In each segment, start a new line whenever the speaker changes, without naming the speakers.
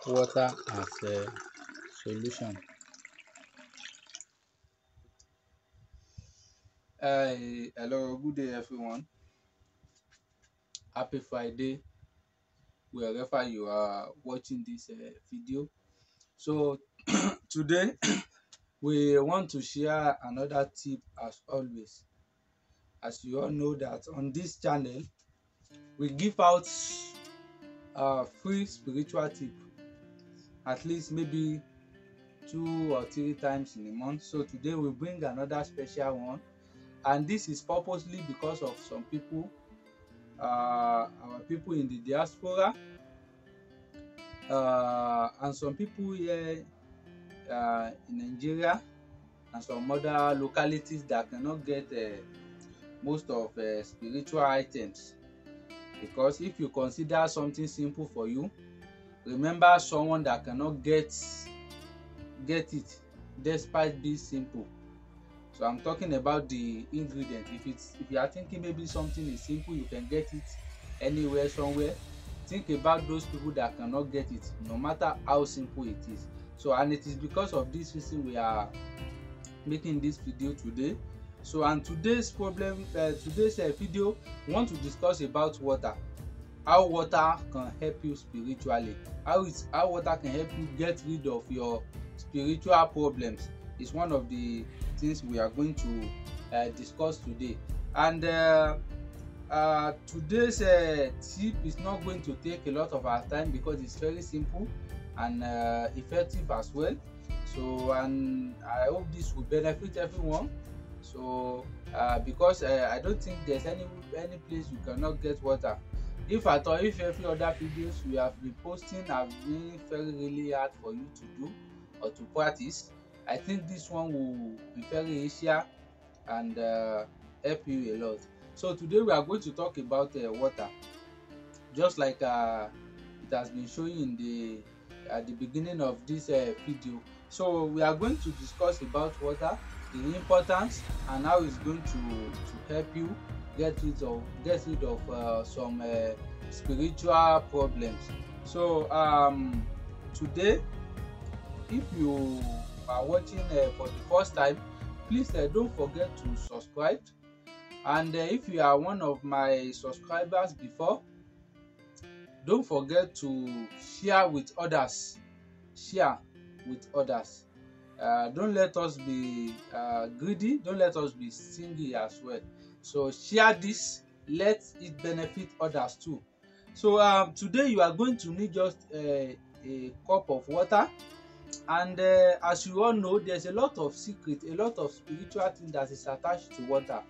water as a solution. Hello, good day everyone. Happy Friday, wherever you are watching this video. So today we want to share another tip as always. As you all know that on this channel we give out free spiritual tip at least maybe 2 or 3 times in a month. So today we bring another special one, and this is purposely because of some people, our people in the diaspora, and some people here in Nigeria and some other localities that cannot get most of spiritual items. Because if you consider something simple for you, remember someone that cannot get it despite being simple. So I'm talking about the ingredient. If you are thinking maybe something is simple, you can get it anywhere, somewhere, think about those people that cannot get it, no matter how simple it is. So, and it is because of this reason we are making this video today. So, and today's video, we want to discuss about water. How water can help you spiritually. How water can help you get rid of your spiritual problems is one of the things we are going to discuss today. And today's tip is not going to take a lot of our time because it's very simple and effective as well. So, and I hope this will benefit everyone. So because I don't think there's any place you cannot get water. If at all, if every other videos we have been posting have been really hard for you to do or to practice, I think this one will be very easier and help you a lot. So today we are going to talk about water, just like it has been showing in at the beginning of this video. So we are going to discuss about water, the importance, and how it's going to help you get rid of some spiritual problems. So today, if you are watching for the first time, please don't forget to subscribe, and if you are one of my subscribers before, don't forget to share with others. Don't let us be greedy, don't let us be stingy as well. So share this, let it benefit others too. So today you are going to need just a cup of water, and as you all know, there's a lot of secret, a lot of spiritual thing that is attached to water.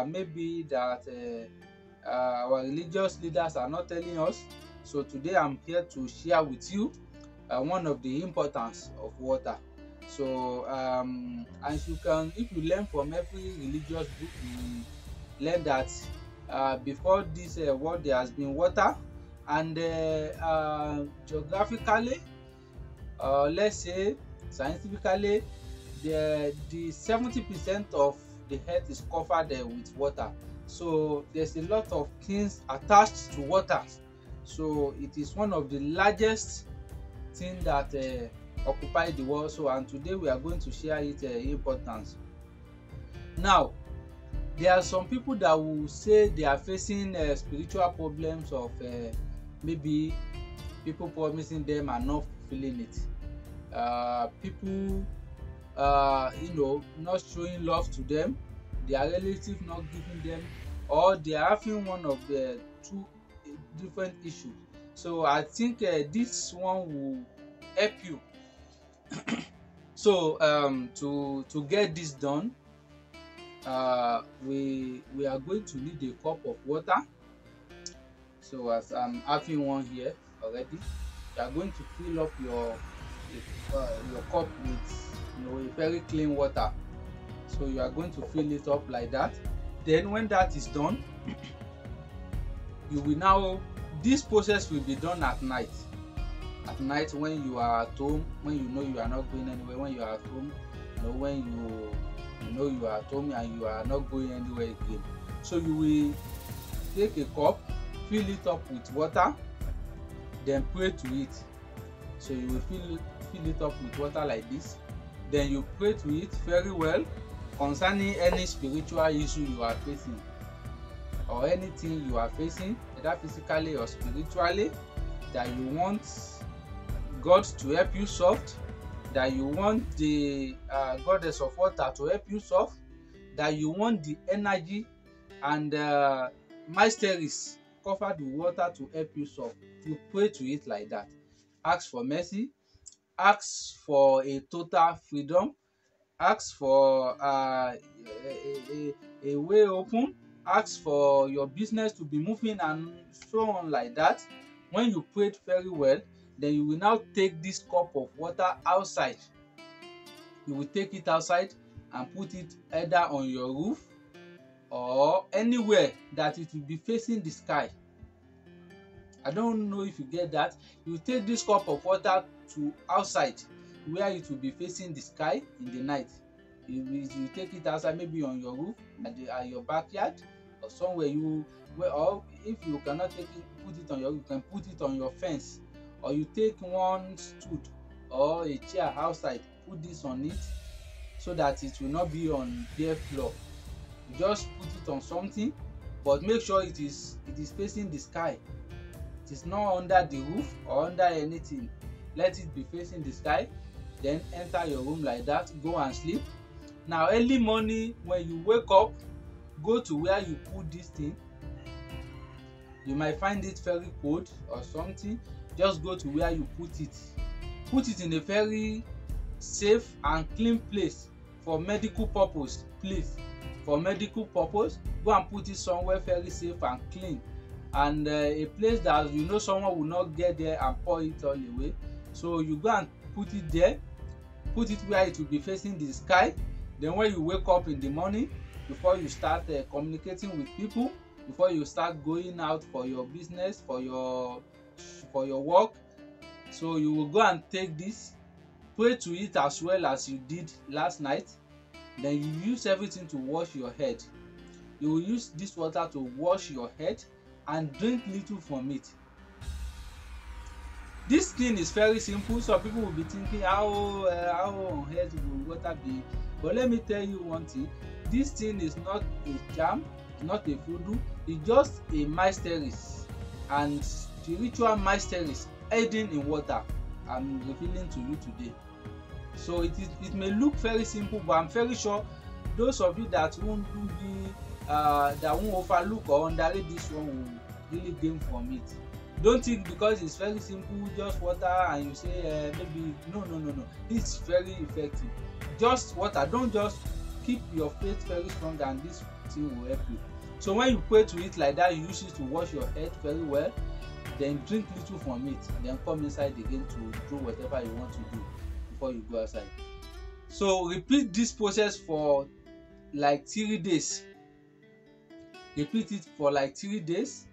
Maybe that our religious leaders are not telling us. So today I'm here to share with you one of the importance of water. So as you can, if you learn from every religious book, you learn that before this world there has been water, and geographically, let's say scientifically, the 70% of the earth is covered with water. So there's a lot of things attached to water. So it is one of the largest thing that occupy the world. So, and today we are going to share its importance. Now, there are some people that will say they are facing spiritual problems of maybe people promising them and not fulfilling it. People not showing love to them, their relatives not giving them, or they are having one of the two different issues. So I think this one will help you. So to get this done, we are going to need a cup of water. So as I'm having one here already, you are going to fill up your cup with a very clean water. So you are going to fill it up like that. Then when that is done, you will now, this process will be done at night. At night when you are at home, when you know you are not going anywhere, when you are at home, when you know you are at home and you are not going anywhere again. So you will take a cup, fill it up with water, then pray to it. So you will fill it up with water like this. Then you pray to it very well concerning any spiritual issue you are facing, or anything you are facing, either physically or spiritually, that you want God to help you solve, that you want the goddess of water to help you solve, that you want the energy and mysteries covered with water to help you solve. You pray to it like that. Ask for mercy, ask for a total freedom, ask for a way open, ask for your business to be moving, and so on like that. When you prayed very well, then you will now take this cup of water outside. You will take it outside and put it either on your roof or anywhere that it will be facing the sky. I don't know if you get that. You take this cup of water to outside where it will be facing the sky in the night. You take it outside, maybe on your roof, at your backyard, or somewhere or if you cannot take it, put it on your roof, you can put it on your fence, or you take one stool or a chair outside, put this on it so that it will not be on bare floor. You just put it on something, but make sure it is facing the sky. It is not under the roof or under anything. Let it be facing the sky. Then enter your room like that, go and sleep. Now early morning when you wake up, go to where you put this thing. You might find it very cold or something. Just go to where you put it. Put it in a very safe and clean place for medical purpose. Please, for medical purpose, go and put it somewhere very safe and clean, and a place that you know someone will not get there and pour it all away. So you go and put it there, put it where it will be facing the sky. Then when you wake up in the morning, before you start communicating with people, before you start going out for your business, for your work, so you will go and take this, pray to it as well as you did last night. Then you use everything to wash your head. You will use this water to wash your head and drink little from it. This thing is very simple. Some people will be thinking how on earth will water be, but let me tell you one thing. This thing is not a charm, not a voodoo. It's just a mysteries, and spiritual mysteries hidden in water I'm revealing to you today. So it may look very simple, but I'm very sure those of you that won't overlook or underrate this one will really gain from it. Don't think because it's very simple, just water, and you say maybe no. It's very effective. Just water. Don't just keep your faith very strong, and this thing will help you. So when you pray to it like that, you use it to wash your head very well. Then drink little from it. Then come inside again to do whatever you want to do before you go outside. So repeat this process for like 3 days. Repeat it for like 3 days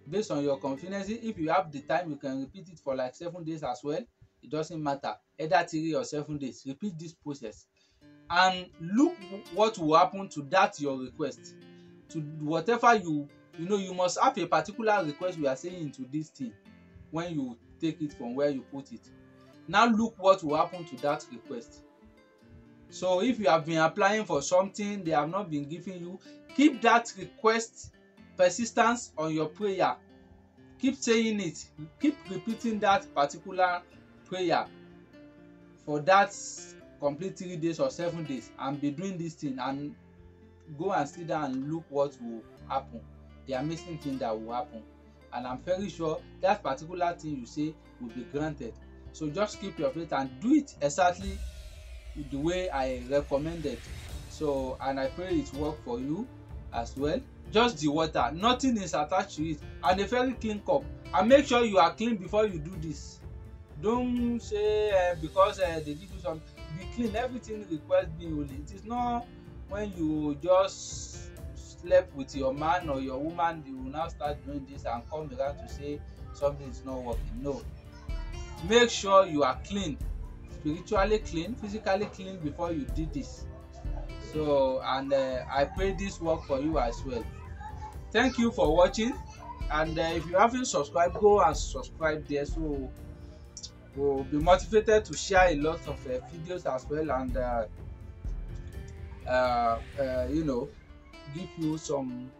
based on your confidence. If you have the time, you can repeat it for like 7 days as well. It doesn't matter, either 3 or 7 days. Repeat this process and look what will happen to that your request. To whatever you must have a particular request we are saying into this thing when you take it from where you put it. Now look what will happen to that request. So if you have been applying for something they have not been giving you, keep that request persistence on your prayer. Keep saying it. Keep repeating that particular prayer for that complete 3 days or 7 days, and be doing this thing, and go and sit down and look what will happen. The amazing thing that will happen, and I'm very sure that particular thing you say will be granted. So just keep your faith and do it exactly the way I recommended. So, and I pray it work for you as well. Just the water, nothing is attached to it, and a very clean cup. And make sure you are clean before you do this. Don't say because they give you some. Be clean. Everything requires being holy. It is not when you just slept with your man or your woman, you will now start doing this and come around to say something is not working. No. Make sure you are clean, spiritually clean, physically clean before you did this. So, and I pray this work for you as well. Thank you for watching, and if you haven't subscribed, go and subscribe there, so will be motivated to share a lot of videos as well, and you know, give you some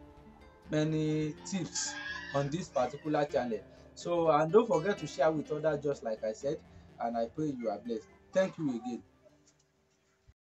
many tips on this particular channel. So, and don't forget to share with others, just like I said, and I pray you are blessed. Thank you again.